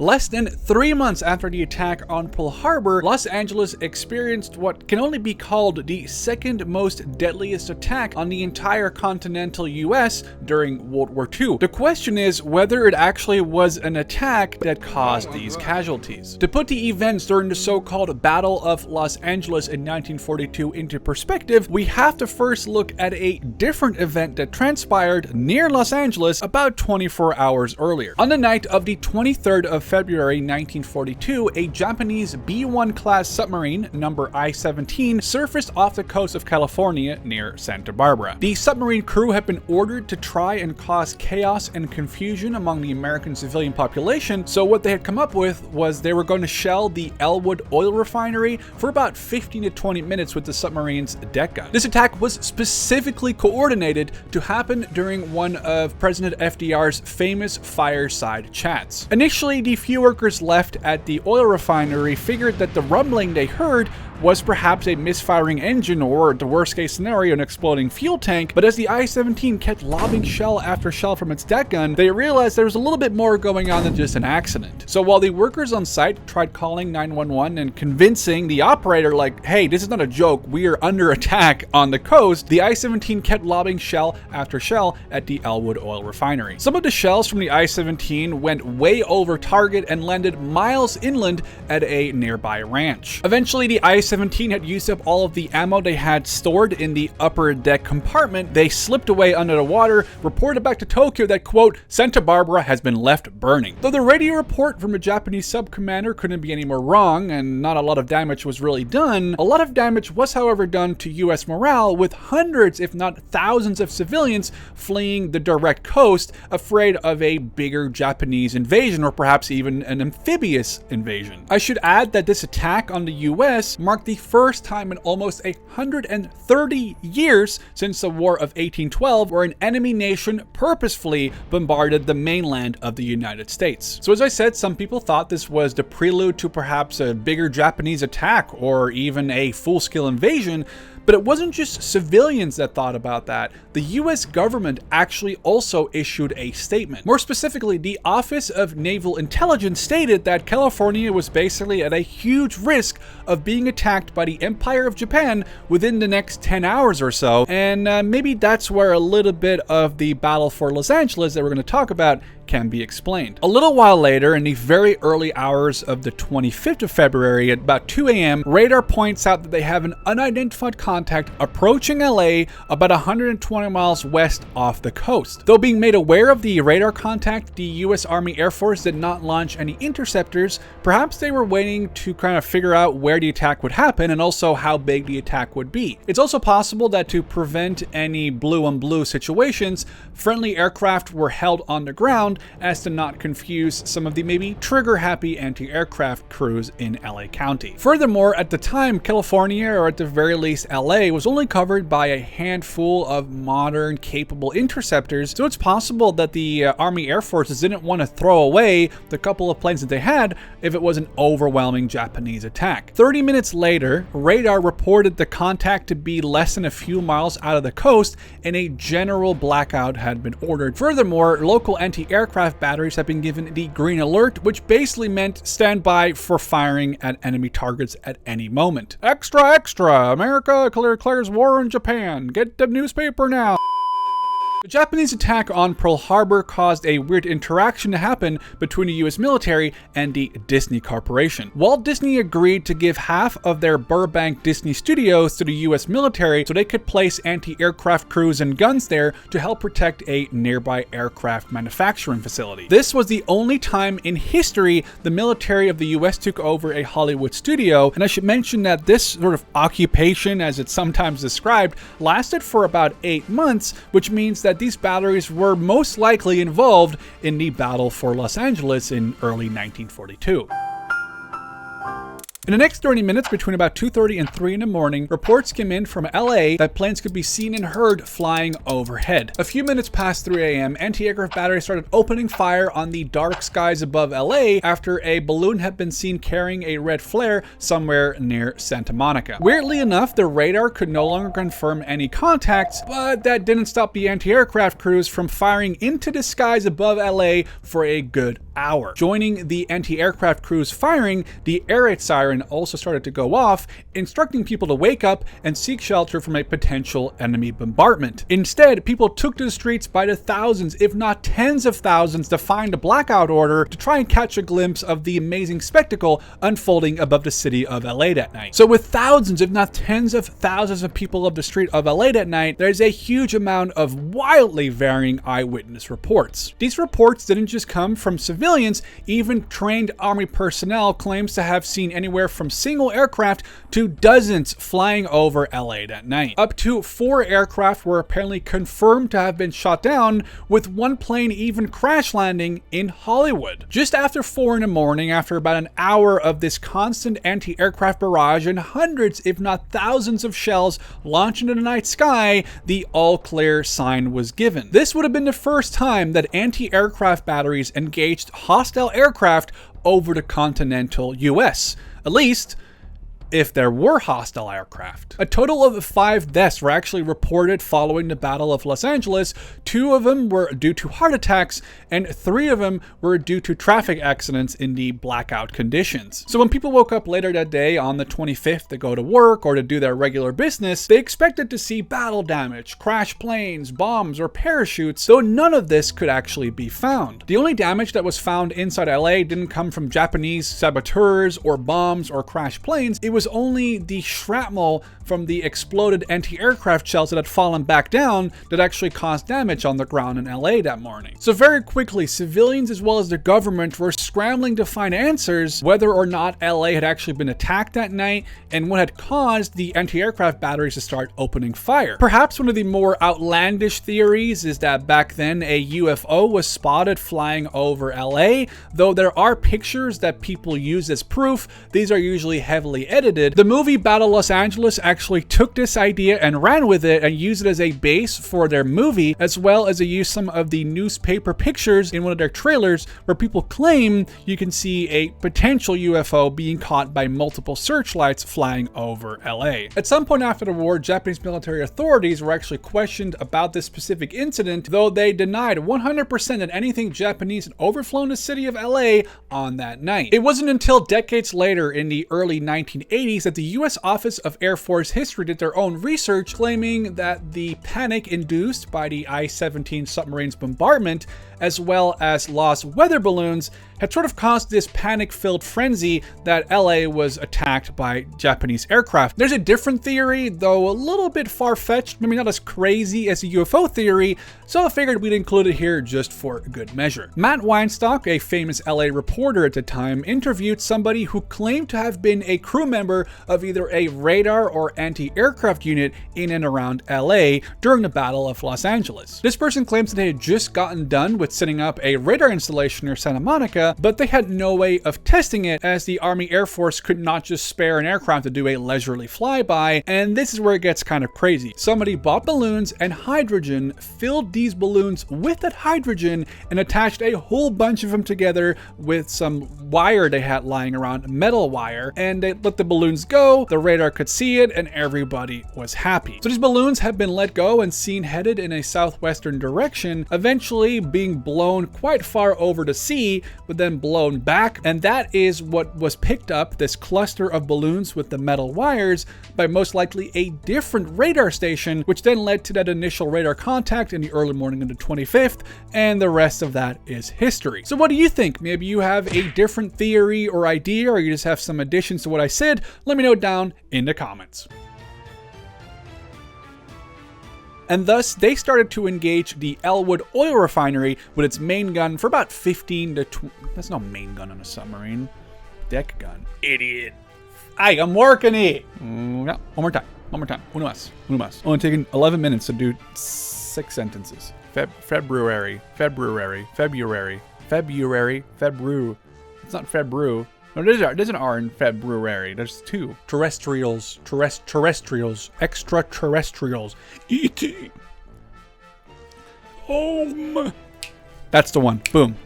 Less than 3 months after the attack on Pearl Harbor, Los Angeles experienced what can only be called the second most deadliest attack on the entire continental US during World War II. The question is whether it actually was an attack that caused these casualties. To put the events during the so-called Battle of Los Angeles in 1942 into perspective, we have to first look at a different event that transpired near Los Angeles about 24 hours earlier. On the night of the 23rd of February 1942, a Japanese B-1 class submarine, number I-17, surfaced off the coast of California near Santa Barbara. The submarine crew had been ordered to try and cause chaos and confusion among the American civilian population, so what they had come up with was they were going to shell the Elwood oil refinery for about 15 to 20 minutes with the submarine's deck gun. This attack was specifically coordinated to happen during one of President FDR's famous fireside chats. Initially, the few workers left at the oil refinery figured that the rumbling they heard was perhaps a misfiring engine or, the worst case scenario, an exploding fuel tank, but as the I-17 kept lobbing shell after shell from its deck gun, they realized there was a little bit more going on than just an accident. So while the workers on site tried calling 911 and convincing the operator like, hey, this is not a joke, we are under attack on the coast, the I-17 kept lobbing shell after shell at the Elwood oil refinery. Some of the shells from the I-17 went way over target and landed miles inland at a nearby ranch. Eventually, the I-17 had used up all of the ammo they had stored in the upper deck compartment. They slipped away under the water, reported back to Tokyo that, quote, Santa Barbara has been left burning. Though the radio report from a Japanese sub-commander couldn't be any more wrong and not a lot of damage was really done, a lot of damage was however done to US morale, with hundreds if not thousands of civilians fleeing the direct coast, afraid of a bigger Japanese invasion or perhaps even an amphibious invasion. I should add that this attack on the US marked the first time in almost 130 years since the War of 1812 where an enemy nation purposefully bombarded the mainland of the United States. So as I said, some people thought this was the prelude to perhaps a bigger Japanese attack or even a full-scale invasion. But it wasn't just civilians that thought about that. The US government actually also issued a statement. More specifically, the Office of Naval Intelligence stated that California was basically at a huge risk of being attacked by the Empire of Japan within the next 10 hours or so. And maybe that's where a little bit of the battle for Los Angeles that we're going to talk about can be explained. A little while later, in the very early hours of the 25th of February at about 2 a.m., radar points out that they have an unidentified contact approaching LA about 120 miles west off the coast. Though being made aware of the radar contact, the US Army Air Force did not launch any interceptors. Perhaps they were waiting to kind of figure out where the attack would happen and also how big the attack would be. It's also possible that to prevent any blue-on-blue situations, friendly aircraft were held on the ground as to not confuse some of the maybe trigger-happy anti-aircraft crews in LA County. Furthermore, at the time, California, or at the very least LA, was only covered by a handful of modern, capable interceptors, so it's possible that the Army Air Forces didn't want to throw away the couple of planes that they had if it was an overwhelming Japanese attack. 30 minutes later, radar reported the contact to be less than a few miles out of the coast, and a general blackout had been ordered. Furthermore, local anti-aircraft batteries have been given the green alert, which basically meant stand by for firing at enemy targets at any moment. Extra, extra! America declares war on Japan. Get the newspaper now. The Japanese attack on Pearl Harbor caused a weird interaction to happen between the US military and the Disney Corporation. Walt Disney agreed to give half of their Burbank Disney Studios to the US military so they could place anti-aircraft crews and guns there to help protect a nearby aircraft manufacturing facility. This was the only time in history the military of the US took over a Hollywood studio, and I should mention that this sort of occupation, as it's sometimes described, lasted for about 8 months, which means that these batteries were most likely involved in the battle for Los Angeles in early 1942. In the next 30 minutes, between about 2:30 and 3 in the morning, reports came in from LA that planes could be seen and heard flying overhead. A few minutes past 3 a.m., anti-aircraft batteries started opening fire on the dark skies above LA after a balloon had been seen carrying a red flare somewhere near Santa Monica. Weirdly enough, the radar could no longer confirm any contacts, but that didn't stop the anti-aircraft crews from firing into the skies above LA for a good hour. Joining the anti-aircraft crews firing, the air raid siren also started to go off, instructing people to wake up and seek shelter from a potential enemy bombardment. Instead, people took to the streets by the thousands, if not tens of thousands, to find a blackout order to try and catch a glimpse of the amazing spectacle unfolding above the city of LA that night. So with thousands, if not tens of thousands of people of the street of LA that night, there's a huge amount of wildly varying eyewitness reports. These reports didn't just come from civilians. Even trained army personnel claims to have seen anywhere from single aircraft to dozens flying over LA that night. Up to 4 aircraft were apparently confirmed to have been shot down, with one plane even crash landing in Hollywood. Just after 4 in the morning, after about an hour of this constant anti-aircraft barrage and hundreds if not thousands of shells launched into the night sky, the all clear sign was given. This would have been the first time that anti-aircraft batteries engaged hostile aircraft over the continental US. At least, if there were hostile aircraft. A total of 5 deaths were actually reported following the Battle of Los Angeles. 2 of them were due to heart attacks, and 3 of them were due to traffic accidents in the blackout conditions. So when people woke up later that day on the 25th to go to work or to do their regular business, they expected to see battle damage, crash planes, bombs, or parachutes, though none of this could actually be found. The only damage that was found inside LA didn't come from Japanese saboteurs or bombs or crash planes. It was only the shrapnel from the exploded anti-aircraft shells that had fallen back down that actually caused damage on the ground in LA that morning. So very quickly, civilians as well as the government were scrambling to find answers whether or not LA had actually been attacked that night and what had caused the anti-aircraft batteries to start opening fire. Perhaps one of the more outlandish theories is that back then a UFO was spotted flying over LA, though there are pictures that people use as proof. These are usually heavily edited. The movie Battle Los Angeles actually took this idea and ran with it and used it as a base for their movie, as well as they used some of the newspaper pictures in one of their trailers where people claim you can see a potential UFO being caught by multiple searchlights flying over LA. At some point after the war, Japanese military authorities were actually questioned about this specific incident, though they denied 100% that anything Japanese had overflown the city of LA on that night. It wasn't until decades later in the early 1980s that the US Office of Air Force History did their own research, claiming that the panic induced by the I-17 submarine's bombardment, as well as lost weather balloons, had sort of caused this panic-filled frenzy that LA was attacked by Japanese aircraft. There's a different theory, though a little bit far-fetched, maybe not as crazy as the UFO theory, so I figured we'd include it here just for good measure. Matt Weinstock, a famous LA reporter at the time, interviewed somebody who claimed to have been a crew member of either a radar or anti-aircraft unit in and around LA during the Battle of Los Angeles. This person claims that they had just gotten done with setting up a radar installation near Santa Monica, but they had no way of testing it as the Army Air Force could not just spare an aircraft to do a leisurely flyby, and this is where it gets kind of crazy. Somebody bought balloons and hydrogen, filled these balloons with that hydrogen, and attached a whole bunch of them together with some wire they had lying around, metal wire, and they let the balloons go, the radar could see it, and everybody was happy. So these balloons have been let go and seen headed in a southwestern direction, eventually being blown quite far over the sea, but then blown back, and that is what was picked up, this cluster of balloons with the metal wires, by most likely a different radar station, which then led to that initial radar contact in the early morning of the 25th, and the rest of that is history. So what do you think? Maybe you have a different theory or idea, or you just have some additions to what I said? Let me know down in the comments. And thus, they started to engage the Elwood oil refinery with its main gun for about 15 to 20. That's no main gun on a submarine. Deck gun. Idiot. I'm working it. No, one more time. One more time. Uno más. Uno más. Only taking 11 minutes to do 6 sentences. February. It's not February. No, there's an R in February. There's 2. Terrestrials. Extraterrestrials. E.T. Home. That's the one. Boom.